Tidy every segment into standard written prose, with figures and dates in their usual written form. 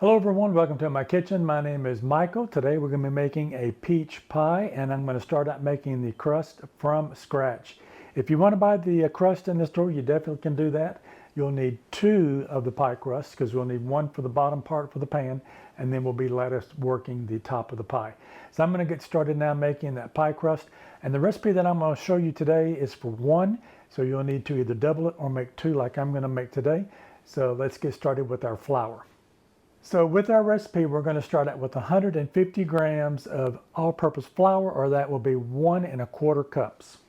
Hello everyone, welcome to my kitchen. My name is Michael. Today we're going to be making a peach pie, and I'm going to start out making the crust from scratch. If you want to buy the crust in the store, you definitely can do that. You'll need 2 of the pie crusts because we'll need 1 for the bottom part for the pan, and then we'll be lettuce working the top of the pie. So I'm going to get started now making that pie crust, and the recipe that I'm going to show you today is for 1, so you'll need to either double it or make 2 like I'm going to make today. So let's get started with our flour. So with our recipe, we're going to start out with 150 grams of all-purpose flour, or that will be 1 1/4 cups.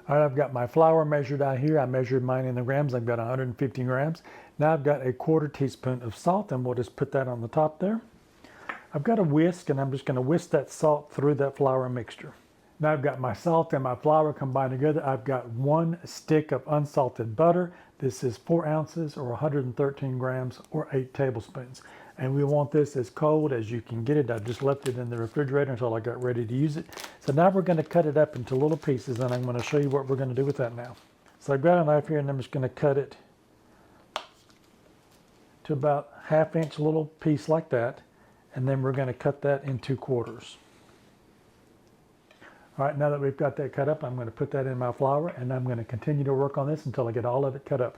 All right, I've got my flour measured out here. I measured mine in the grams. I've got 150 grams. Now I've got a 1/4 teaspoon of salt, and we'll just put that on the top there. I've got a whisk, and I'm just going to whisk that salt through that flour mixture. Now I've got my salt and my flour combined together. I've got 1 stick of unsalted butter. This is 4 ounces or 113 grams or 8 tablespoons. And we want this as cold as you can get it. I just left it in the refrigerator until I got ready to use it. So now we're going to cut it up into little pieces, and I'm going to show you what we're going to do with that now. So I've got a knife here, and I'm just going to cut it to about 1/2 inch little piece like that. And then we're going to cut that into quarters. All right, now that we've got that cut up, I'm going to put that in my flour, and I'm going to continue to work on this until I get all of it cut up.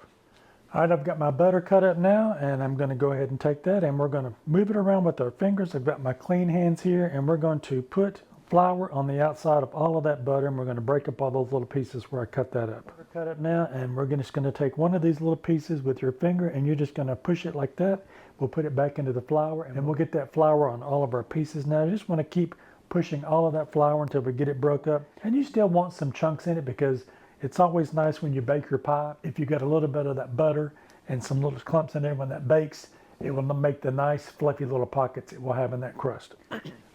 All right, I've got my butter cut up now, and I'm going to go ahead and take that, and we're going to move it around with our fingers. I've got my clean hands here, and we're going to put flour on the outside of all of that butter, and we're going to break up all those little pieces where I cut that up. Cut up now, and we're just going to take one of these little pieces with your finger, and you're just going to push it like that. We'll put it back into the flour, and we'll get that flour on all of our pieces. Now, I just want to keep pushing all of that flour until we get it broke up, and you still want some chunks in it because it's always nice when you bake your pie. If you got a little bit of that butter and some little clumps in there when that bakes, it will make the nice fluffy little pockets it will have in that crust.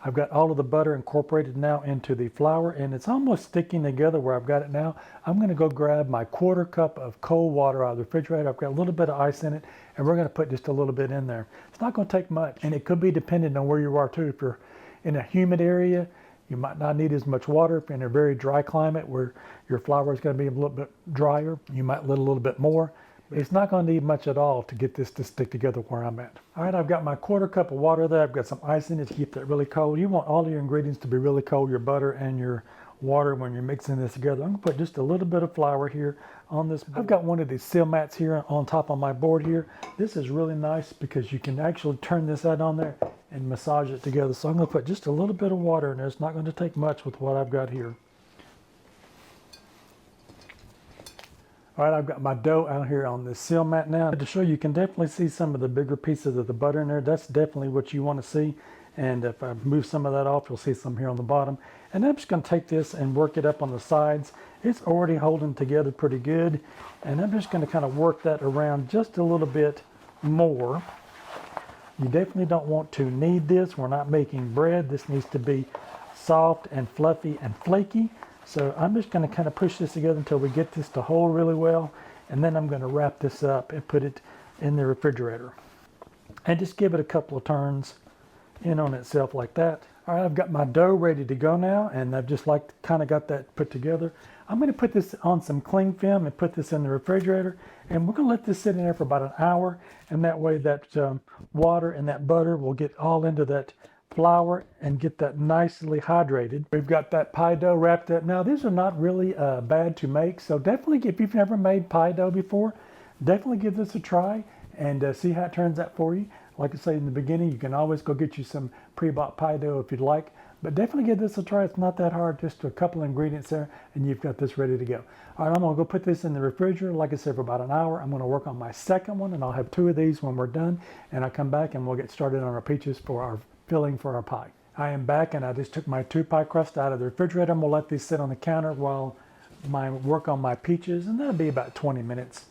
I've got all of the butter incorporated now into the flour, and it's almost sticking together where I've got it now. I'm going to go grab my 1/4 cup of cold water out of the refrigerator. I've got a little bit of ice in it, and we're going to put just a little bit in there. It's not going to take much, and it could be dependent on where you are too. If you're in a humid area, you might not need as much water. If you're in a very dry climate where your flour is going to be a little bit drier, you might need a little bit more. It's not going to need much at all to get this to stick together where I'm at. All right, I've got my 1/4 cup of water there. I've got some ice in it to keep that really cold. You want all of your ingredients to be really cold, your butter and your water, when you're mixing this together. I'm going to put just a little bit of flour here on this. I've got one of these seal mats here on top of my board here. This is really nice because you can actually turn this out on there and massage it together. So I'm going to put just a little bit of water in there. It's not going to take much with what I've got here. All right, I've got my dough out here on this seal mat now. To show you can definitely see some of the bigger pieces of the butter in there. That's definitely what you want to see. And if I move some of that off, you'll see some here on the bottom. And I'm just going to take this and work it up on the sides. It's already holding together pretty good. And I'm just going to kind of work that around just a little bit more. You definitely don't want to knead this. We're not making bread. This needs to be soft and fluffy and flaky. So I'm just going to kind of push this together until we get this to hold really well. And then I'm going to wrap this up and put it in the refrigerator. And just give it a couple of turns in on itself like that. All right, I've got my dough ready to go now, and I've just kind of got that put together. I'm going to put this on some cling film and put this in the refrigerator, and we're going to let this sit in there for about an hour, and that way that water and that butter will get all into that flour and get that nicely hydrated. We've got that pie dough wrapped up. Now, these are not really bad to make, so definitely, if you've never made pie dough before, definitely give this a try and see how it turns out for you. Like I say in the beginning, you can always go get you some pre-bought pie dough if you'd like, but definitely give this a try. It's not that hard, just a couple of ingredients there, and you've got this ready to go. All right, I'm gonna go put this in the refrigerator, like I said, for about an hour. I'm gonna work on my second one, and I'll have 2 of these when we're done, and I'll come back and we'll get started on our peaches for our filling for our pie. I am back, and I just took my 2 pie crusts out of the refrigerator. I'm gonna let these sit on the counter while I work on my peaches, and that'll be about 20 minutes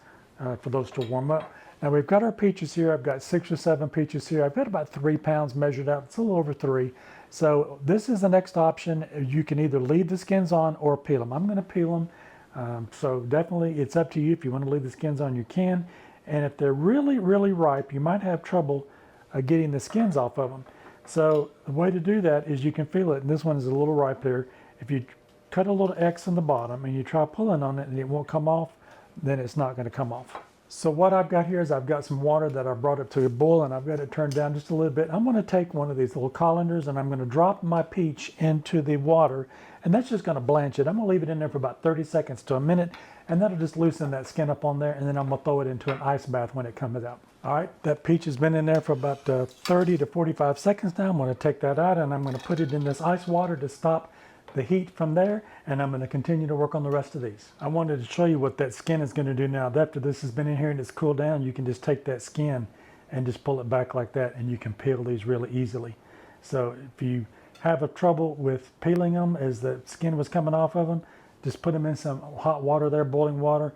for those to warm up. Now we've got our peaches here. I've got 6 or 7 peaches here. I've got about 3 pounds measured out. It's a little over 3. So this is the next option. You can either leave the skins on or peel them. I'm going to peel them. So definitely it's up to you. If you want to leave the skins on, you can. And if they're really, really ripe, you might have trouble getting the skins off of them. So the way to do that is you can feel it. And this one is a little ripe there. If you cut a little X in the bottom and you try pulling on it and it won't come off, then it's not going to come off. So what I've got here is I've got some water that I brought up to a boil, and I've got it turned down just a little bit. I'm going to take one of these little colanders and I'm going to drop my peach into the water, and that's just going to blanch it. I'm going to leave it in there for about 30 seconds to a minute, and that'll just loosen that skin up on there, and then I'm going to throw it into an ice bath when it comes out. All right, that peach has been in there for about 30 to 45 seconds now. I'm going to take that out and I'm going to put it in this ice water to stop the heat from there, and I'm going to continue to work on the rest of these. I wanted to show you what that skin is going to do now. After this has been in here and it's cooled down, you can just take that skin and just pull it back like that, and you can peel these really easily. So if you have a trouble with peeling them as the skin was coming off of them, just put them in some hot water there, boiling water,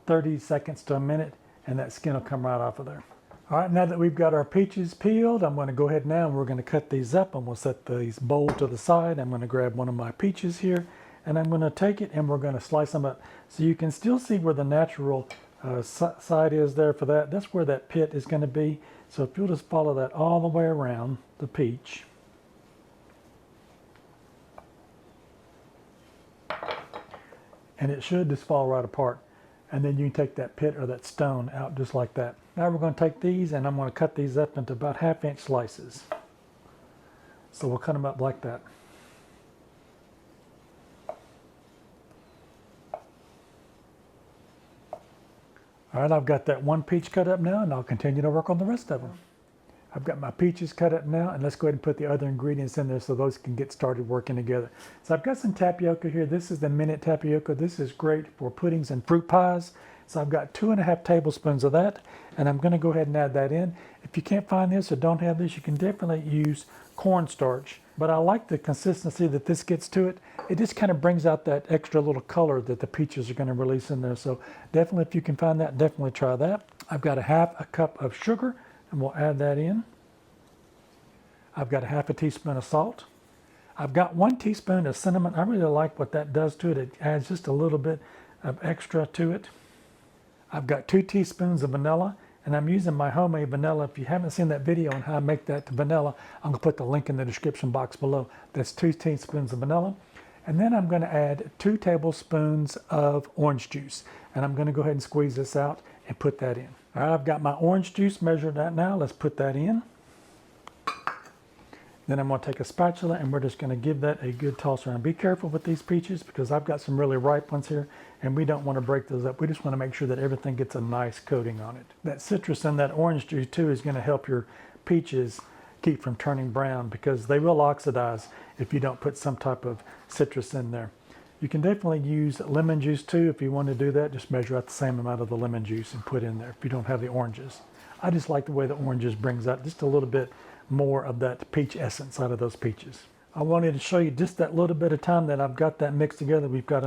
30 seconds to a minute, and that skin will come right off of there. All right, now that we've got our peaches peeled, I'm going to go ahead now and we're going to cut these up, and we'll set these bowl to the side. I'm going to grab one of my peaches here, and I'm going to take it and we're going to slice them up. So you can still see where the natural side is there for that. That's where that pit is going to be. So if you'll just follow that all the way around the peach. And it should just fall right apart. And then you can take that pit or that stone out just like that. Now we're going to take these and I'm going to cut these up into about 1/2 inch slices. So we'll cut them up like that. All right, I've got that one peach cut up now, and I'll continue to work on the rest of them. I've got my peaches cut up now, and let's go ahead and put the other ingredients in there so those can get started working together. So I've got some tapioca here. This is the minute tapioca. This is great for puddings and fruit pies. So I've got 2½ tablespoons of that, and I'm going to go ahead and add that in. If you can't find this or don't have this, you can definitely use cornstarch. But I like the consistency that this gets to it. It just kind of brings out that extra little color that the peaches are going to release in there. So definitely, if you can find that, definitely try that. I've got 1/2 cup of sugar, and we'll add that in. I've got 1/2 teaspoon of salt. I've got 1 teaspoon of cinnamon. I really like what that does to it. It adds just a little bit of extra to it. I've got 2 teaspoons of vanilla, and I'm using my homemade vanilla. If you haven't seen that video on how I make that vanilla, I'm going to put the link in the description box below. That's 2 teaspoons of vanilla. And then I'm going to add 2 tablespoons of orange juice. And I'm going to go ahead and squeeze this out and put that in. All right, I've got my orange juice measured out now. Let's put that in. Then I'm going to take a spatula and we're just going to give that a good toss around. Be careful with these peaches because I've got some really ripe ones here and we don't want to break those up. We just want to make sure that everything gets a nice coating on it. That citrus and that orange juice too is going to help your peaches keep from turning brown because they will oxidize if you don't put some type of citrus in there. You can definitely use lemon juice too if you want to do that. Just measure out the same amount of the lemon juice and put in there if you don't have the oranges. I just like the way the oranges brings out just a little bit more of that peach essence out of those peaches. I wanted to show you just that little bit of time that I've got that mixed together. We've got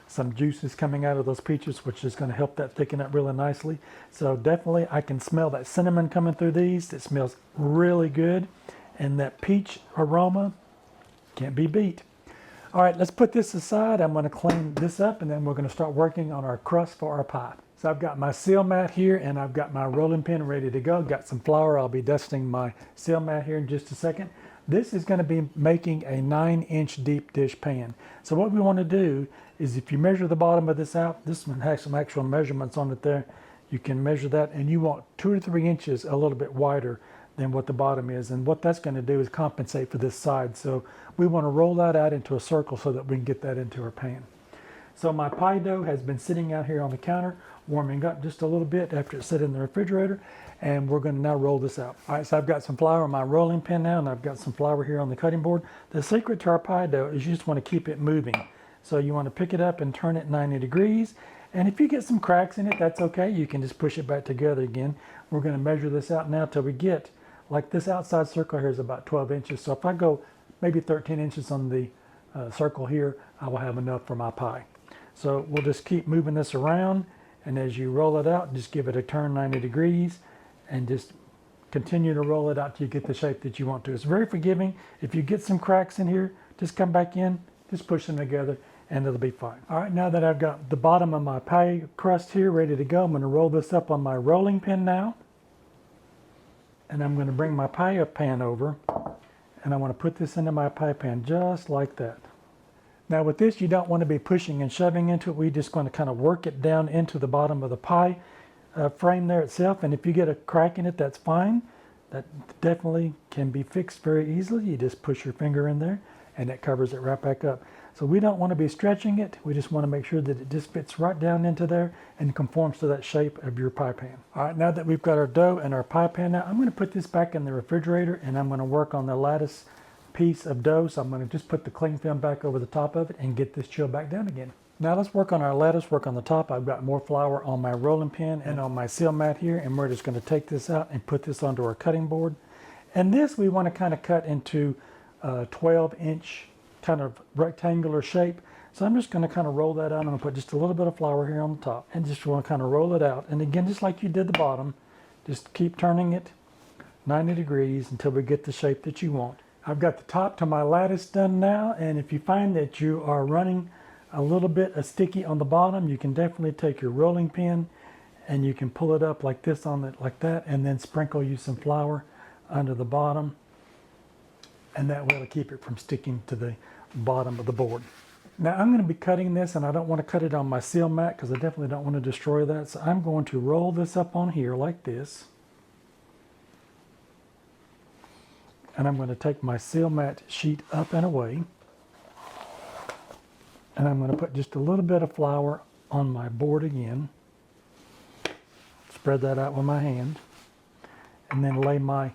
some juices coming out of those peaches, which is going to help that thicken up really nicely. So definitely I can smell that cinnamon coming through these. It smells really good. And that peach aroma can't be beat. All right, let's put this aside. I'm going to clean this up and then we're going to start working on our crust for our pie. So I've got my seal mat here and I've got my rolling pin ready to go. Got some flour. I'll be dusting my seal mat here in just a second. This is going to be making a 9-inch deep dish pan. So what we want to do is if you measure the bottom of this out, this one has some actual measurements on it there. You can measure that and you want 2 or 3 inches a little bit wider than what the bottom is. And what that's going to do is compensate for this side. So we want to roll that out into a circle so that we can get that into our pan. So my pie dough has been sitting out here on the counter, warming up just a little bit after it sat in the refrigerator, and we're going to now roll this out. All right, so I've got some flour on my rolling pin now, and I've got some flour here on the cutting board. The secret to our pie dough is you just want to keep it moving. So you want to pick it up and turn it 90 degrees, and if you get some cracks in it, that's okay. You can just push it back together again. We're going to measure this out now till we get, like this outside circle here is about 12 inches. So if I go maybe 13 inches on the circle here, I will have enough for my pie. So we'll just keep moving this around, and as you roll it out, just give it a turn 90 degrees and just continue to roll it out till you get the shape that you want to. It's very forgiving. If you get some cracks in here, just come back in, just push them together and it'll be fine. All right, now that I've got the bottom of my pie crust here ready to go, I'm going to roll this up on my rolling pin now. And I'm going to bring my pie pan over and I want to put this into my pie pan just like that. Now with this, you don't want to be pushing and shoving into it. We're just going to kind of work it down into the bottom of the pie. frame there itself, and if you get a crack in it, that's fine. That definitely can be fixed very easily. You just push your finger in there and it covers it right back up. So we don't want to be stretching it. We just want to make sure that it just fits right down into there and conforms to that shape of your pie pan. All right, now that we've got our dough and our pie pan now, I'm going to put this back in the refrigerator and I'm going to work on the lattice piece of dough. So I'm going to just put the cling film back over the top of it and get this chilled back down again. Now let's work on our lattice, work on the top. I've got more flour on my rolling pin and on my seal mat here, and we're just going to take this out and put this onto our cutting board. And this we want to kind of cut into a 12-inch kind of rectangular shape. So I'm just going to kind of roll that out. I'm going to put just a little bit of flour here on the top and just want to kind of roll it out. And again, just like you did the bottom, just keep turning it 90 degrees until we get the shape that you want. I've got the top to my lattice done now, and if you find that you are running a little bit of sticky on the bottom, you can definitely take your rolling pin and you can pull it up like this on it, like that, and then sprinkle you some flour under the bottom, and that way it'll keep it from sticking to the bottom of the board. Now I'm going to be cutting this, and I don't want to cut it on my seal mat because I definitely don't want to destroy that. So I'm going to roll this up on here like this, and I'm going to take my seal mat sheet up and away. And I'm going to put just a little bit of flour on my board again. Spread that out with my hand. And then lay my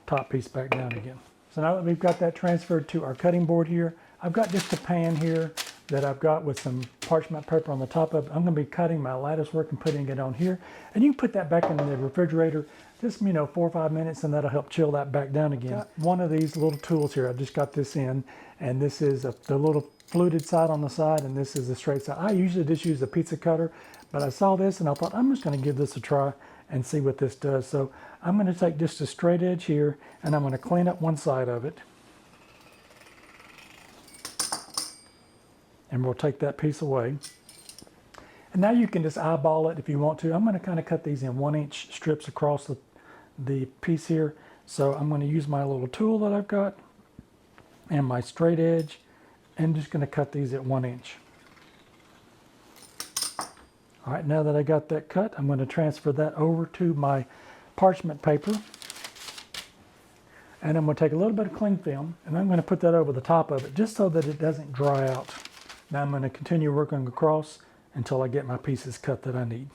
top piece back down again. So now that we've got that transferred to our cutting board here, I've got just a pan here that I've got with some parchment paper on the top of it. I'm going to be cutting my lattice work and putting it on here. And you can put that back in the refrigerator just, 4 or 5 minutes, and that'll help chill that back down again. Got one of these little tools here. I just got this in, and this is the little fluted side on the side, and this is the straight side. I usually just use a pizza cutter, but I saw this and I thought I'm just going to give this a try and see what this does. So I'm going to take just a straight edge here, and I'm going to clean up one side of it. And we'll take that piece away. And now you can just eyeball it if you want to. I'm going to kind of cut these in 1-inch strips across the piece here. So I'm going to use my little tool that I've got and my straight edge, and just going to cut these at 1 inch. All right, now that I got that cut, I'm going to transfer that over to my parchment paper. And I'm going to take a little bit of cling film, and I'm going to put that over the top of it just so that it doesn't dry out. Now I'm going to continue working across until I get my pieces cut that I need.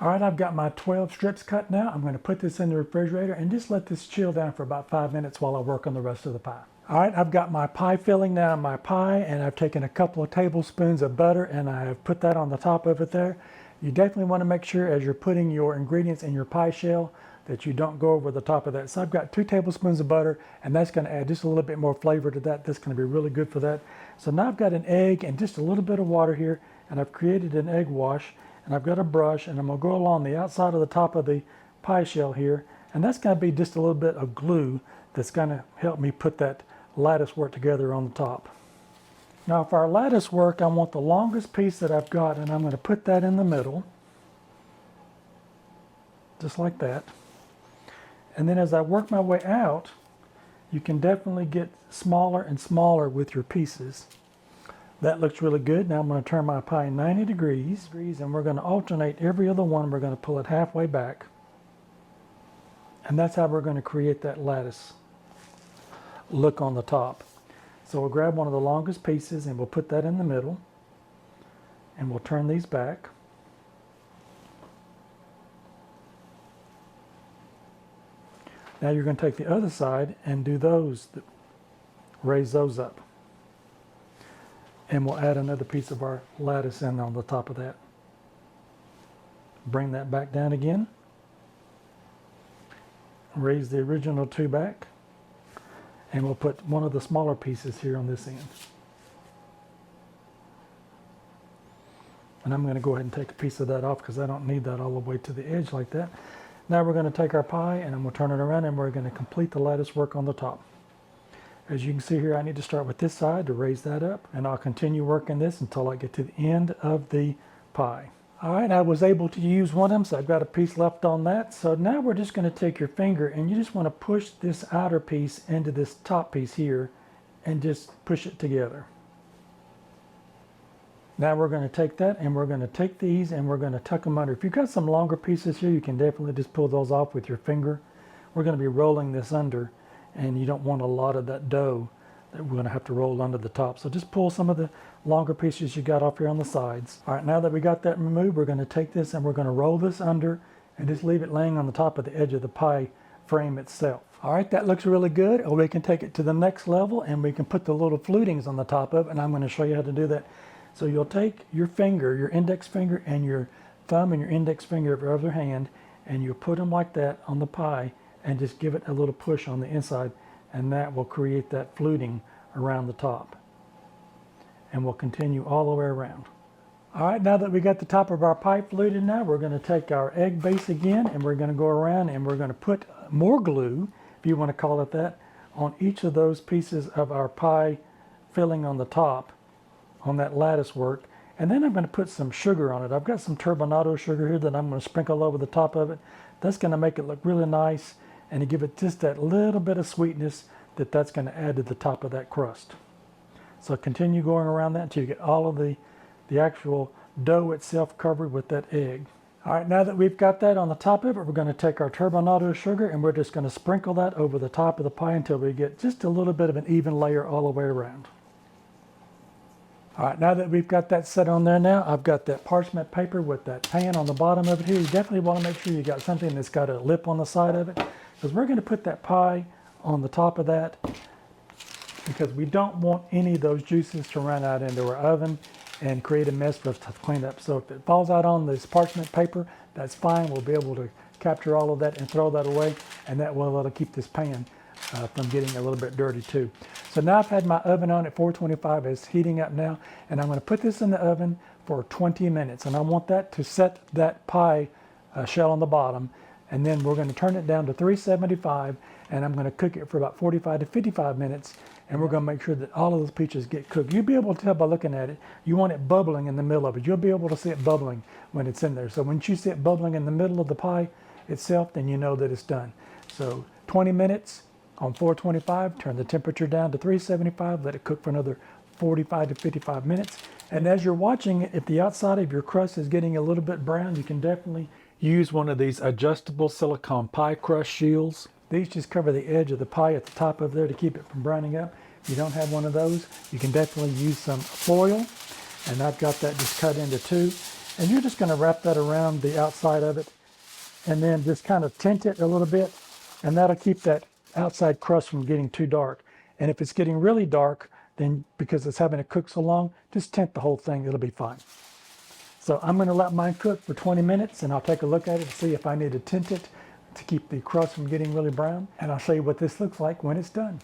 All right, I've got my 12 strips cut now. I'm going to put this in the refrigerator and just let this chill down for about 5 minutes while I work on the rest of the pie. All right, I've got my pie filling now in my pie, and I've taken a couple of tablespoons of butter and I have put that on the top of it there. You definitely want to make sure as you're putting your ingredients in your pie shell that you don't go over the top of that. So I've got 2 tablespoons of butter, and that's going to add just a little bit more flavor to that. That's going to be really good for that. So now I've got an egg and just a little bit of water here, and I've created an egg wash, and I've got a brush, and I'm going to go along the outside of the top of the pie shell here, and that's going to be just a little bit of glue that's going to help me put that lattice work together on the top. Now for our lattice work, I want the longest piece that I've got, and I'm going to put that in the middle, just like that. And then as I work my way out, you can definitely get smaller and smaller with your pieces. That looks really good. Now I'm going to turn my pie 90 degrees, and we're going to alternate every other one. We're going to pull it halfway back. And that's how we're going to create that lattice look on the top. So we'll grab one of the longest pieces and we'll put that in the middle, and we'll turn these back. Now you're going to take the other side and do those, raise those up. And we'll add another piece of our lattice in on the top of that. Bring that back down again. Raise the original 2 back. And we'll put one of the smaller pieces here on this end. And I'm going to go ahead and take a piece of that off because I don't need that all the way to the edge like that. Now we're going to take our pie and I'm going to turn it around, and we're going to complete the lattice work on the top. As you can see here, I need to start with this side to raise that up, and I'll continue working this until I get to the end of the pie. All right, I was able to use one of them, so I've got a piece left on that. So now we're just going to take your finger and you just want to push this outer piece into this top piece here and just push it together. Now we're going to take that and we're going to take these and we're going to tuck them under. If you've got some longer pieces here, you can definitely just pull those off with your finger. We're going to be rolling this under, and you don't want a lot of that dough that we're going to have to roll under the top. So just pull some of the longer pieces you got off here on the sides. All right, now that we got that removed, we're going to take this and we're going to roll this under and just leave it laying on the top of the edge of the pie frame itself. All right, that looks really good. Or we can take it to the next level and we can put the little flutings on the top of it, and I'm going to show you how to do that. So you'll take your finger, your index finger, and your thumb and your index finger of your other hand, and you'll put them like that on the pie and just give it a little push on the inside, and that will create that fluting around the top. And we'll continue all the way around. All right, now that we got the top of our pie fluted, now we're going to take our egg base again and we're going to go around and we're going to put more glue, if you want to call it that, on each of those pieces of our pie filling on the top, on that lattice work. And then I'm going to put some sugar on it. I've got some turbinado sugar here that I'm going to sprinkle over the top of it. That's going to make it look really nice and to give it just that little bit of sweetness that's going to add to the top of that crust. So continue going around that until you get all of the actual dough itself covered with that egg. All right, now that we've got that on the top of it, we're going to take our turbinado sugar and we're just going to sprinkle that over the top of the pie until we get just a little bit of an even layer all the way around. All right, now that we've got that set on there now, I've got that parchment paper with that pan on the bottom of it here. You definitely want to make sure you got something that's got a lip on the side of it, because we're going to put that pie on the top of that, because we don't want any of those juices to run out into our oven and create a mess for us to clean up. So if it falls out on this parchment paper, that's fine. We'll be able to capture all of that and throw that away, and that will keep this pan from getting a little bit dirty too. So now I've had my oven on at 425. It's heating up now, and I'm going to put this in the oven for 20 minutes, and I want that to set that pie shell on the bottom, and then we're going to turn it down to 375, and I'm going to cook it for about 45 to 55 minutes, and we're going to make sure that all of those peaches get cooked. You'll be able to tell by looking at it. You want it bubbling in the middle of it. You'll be able to see it bubbling when it's in there. So when you see it bubbling in the middle of the pie itself, then you know that it's done. So 20 minutes on 425, turn the temperature down to 375, let it cook for another 45 to 55 minutes. And as you're watching it, if the outside of your crust is getting a little bit brown, you can definitely use one of these adjustable silicone pie crust shields. These just cover the edge of the pie at the top of there to keep it from browning up. If you don't have one of those, you can definitely use some foil, and I've got that just cut into two. And you're just going to wrap that around the outside of it and then just kind of tint it a little bit, and that'll keep that outside crust from getting too dark. And if it's getting really dark, then because it's having to cook so long, just tint the whole thing, it'll be fine. So I'm going to let mine cook for 20 minutes and I'll take a look at it to see if I need to tint it to keep the crust from getting really brown, and I'll show you what this looks like when it's done.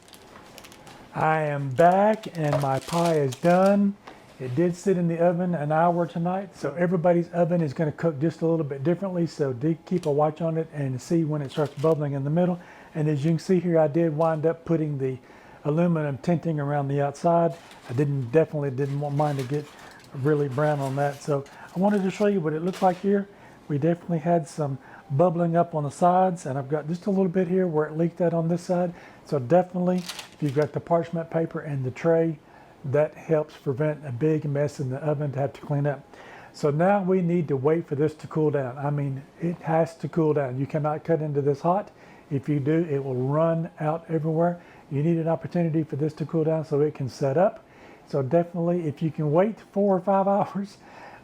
I am back and my pie is done. It did sit in the oven an hour tonight, so everybody's oven is going to cook just a little bit differently, so do keep a watch on it and see when it starts bubbling in the middle. And as you can see here, I did wind up putting the aluminum tinting around the outside. I definitely didn't want mine to get really brown on that, so I wanted to show you what it looks like here. We definitely had some bubbling up on the sides, and I've got just a little bit here where it leaked out on this side. So definitely, if you've got the parchment paper and the tray, that helps prevent a big mess in the oven to have to clean up. So now we need to wait for this to cool down. I mean, it has to cool down. You cannot cut into this hot. If you do, it will run out everywhere. You need an opportunity for this to cool down so it can set up. So definitely, if you can wait 4 or 5 hours,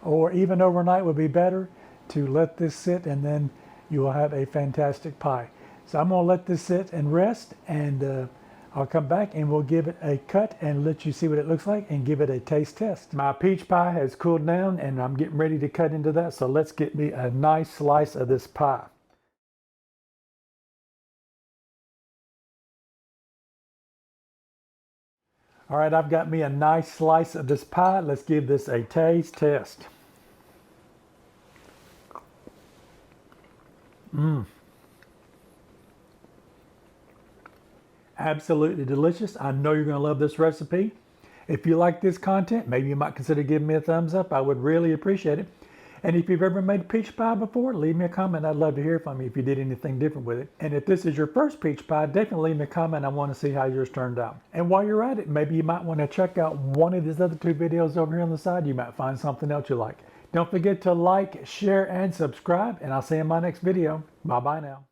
or even overnight would be better, to let this sit, and then you will have a fantastic pie. So I'm going to let this sit and rest, and I'll come back and we'll give it a cut and let you see what it looks like and give it a taste test. My peach pie has cooled down and I'm getting ready to cut into that, so let's get me a nice slice of this pie. All right, I've got me a nice slice of this pie. Let's give this a taste test. Absolutely delicious. I know you're going to love this recipe. If you like this content, maybe you might consider giving me a thumbs up. I would really appreciate it. And if you've ever made peach pie before, leave me a comment. I'd love to hear from you if you did anything different with it. And if this is your first peach pie, definitely leave me a comment. I want to see how yours turned out. And while you're at it, maybe you might want to check out one of these other 2 videos over here on the side. You might find something else you like. Don't forget to like, share, and subscribe. And I'll see you in my next video. Bye-bye now.